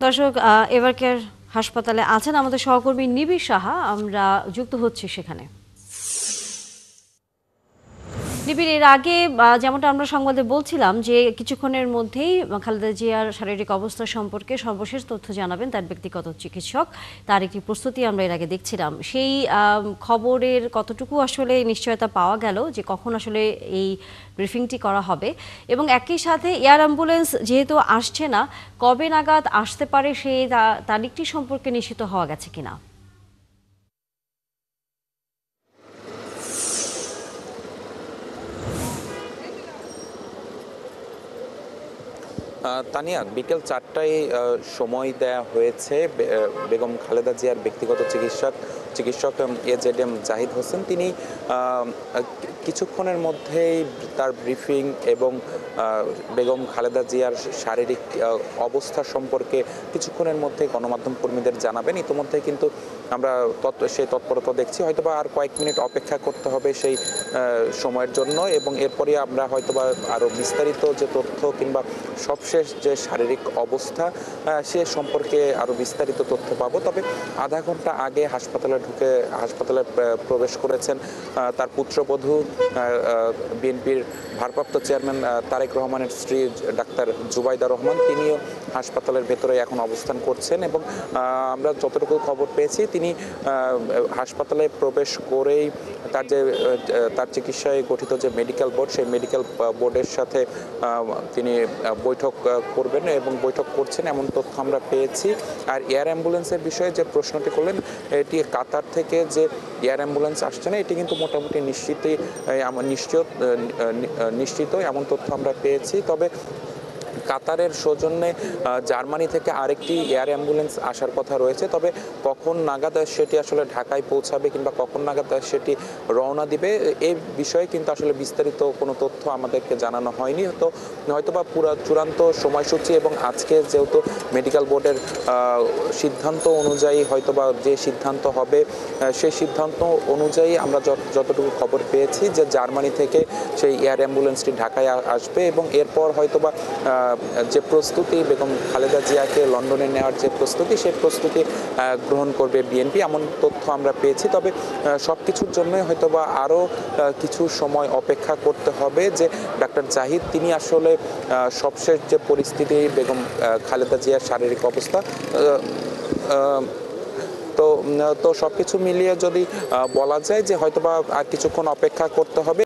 দর্শক, এভারকেয়ার হাসপাতালে আছেন আমাদের সহকর্মী নিবিড় সাহা। আমরা যুক্ত হচ্ছি সেখানে। নিবিড়, এর আগে যেমনটা আমরা সংবাদে বলছিলাম যে কিছুক্ষণের মধ্যেই খালেদা জিয়ার শারীরিক অবস্থা সম্পর্কে সর্বশেষ তথ্য জানাবেন তার ব্যক্তিগত চিকিৎসক। তার একটি প্রস্তুতি আমরা এর আগে দেখছিলাম। সেই খবরের কতটুকু আসলে নিশ্চয়তা পাওয়া গেল যে কখন আসলে এই ব্রিফিংটি করা হবে, এবং একই সাথে এয়ার অ্যাম্বুলেন্স যেহেতু আসছে না, কবে নাগাদ আসতে পারে সেই তারিখটি সম্পর্কে নিশ্চিত হওয়া গেছে কিনা? তানিয়া, বিকেল 4টায় সময় দেয়া হয়েছে বেগম খালেদা জিয়ার ব্যক্তিগত চিকিৎসক AZM জাহিদ হোসেন। তিনি কিছুক্ষণের মধ্যেই তার ব্রিফিং এবং বেগম খালেদা জিয়ার শারীরিক অবস্থা সম্পর্কে কিছুক্ষণের মধ্যে গণমাধ্যম কর্মীদের জানাবেন। ইতিমধ্যে কিন্তু আমরা সেই তৎপরতা দেখছি। হয়তোবা আর কয়েক মিনিট অপেক্ষা করতে হবে সেই সময়ের জন্য, এবং এরপরে আমরা হয়তোবা আরও বিস্তারিত যে তথ্য কিংবা সবশেষ যে শারীরিক অবস্থা সে সম্পর্কে আরও বিস্তারিত তথ্য পাবো। তবে আধা ঘন্টা আগে হাসপাতালে প্রবেশ করেছেন তার পুত্রবধূ বিএনপির ভারপ্রাপ্ত চেয়ারম্যান তারেক রহমানের স্ত্রী ডাক্তার জুবাইদা রহমান। তিনিও হাসপাতালের ভেতরে এখন অবস্থান করছেন, এবং আমরা যতটুকু খবর পেয়েছি তিনি হাসপাতালে প্রবেশ করেই তার চিকিৎসায় গঠিত যে মেডিকেল বোর্ড, সেই মেডিকেল বোর্ডের সাথে তিনি বৈঠক করবেন এবং বৈঠক করছেন এমন তথ্য আমরা পেয়েছি। আর এয়ার অ্যাম্বুলেন্সের বিষয়ে যে প্রশ্নটি করলেন, এটি কাতার থেকে যে এয়ার অ্যাম্বুলেন্স আসছে না, এটি কিন্তু মোটামুটি নিশ্চিত এমন তথ্য আমরা পেয়েছি। তবে কাতারের সৌজন্যে জার্মানি থেকে আরেকটি এয়ার অ্যাম্বুলেন্স আসার কথা রয়েছে। তবে কখন নাগাদ সেটি আসলে ঢাকায় পৌঁছাবে কিংবা কখন নাগাদ সেটি রওনা দিবে, এই বিষয়ে কিন্তু আসলে বিস্তারিত কোনো তথ্য আমাদেরকে জানানো হয়নি। তো হয়তোবা পুরো চূড়ান্ত সময়সূচি এবং আজকে যেহেতু মেডিকেল বোর্ডের সিদ্ধান্ত অনুযায়ী হয়তোবা যে সিদ্ধান্ত হবে সেই সিদ্ধান্ত অনুযায়ী আমরা যতটুকু খবর পেয়েছি যে জার্মানি থেকে সেই এয়ার অ্যাম্বুলেন্সটি ঢাকায় আসবে, এবং এরপর হয়তোবা যে প্রস্তুতি বেগম খালেদা জিয়াকে লন্ডনে নেওয়ার যে প্রস্তুতি, সেই প্রস্তুতি গ্রহণ করবে বিএনপি, এমন তথ্য আমরা পেয়েছি। তবে সব কিছুর জন্যই হয়তোবা আরও কিছু সময় অপেক্ষা করতে হবে যে ডাক্তার জাহিদ তিনি আসলে সবশেষ যে পরিস্থিতি বেগম খালেদা জিয়ার শারীরিক অবস্থা, তো সব কিছু মিলিয়ে যদি বলা যায় যে হয়তোবা আর কিছুক্ষণ অপেক্ষা করতে হবে।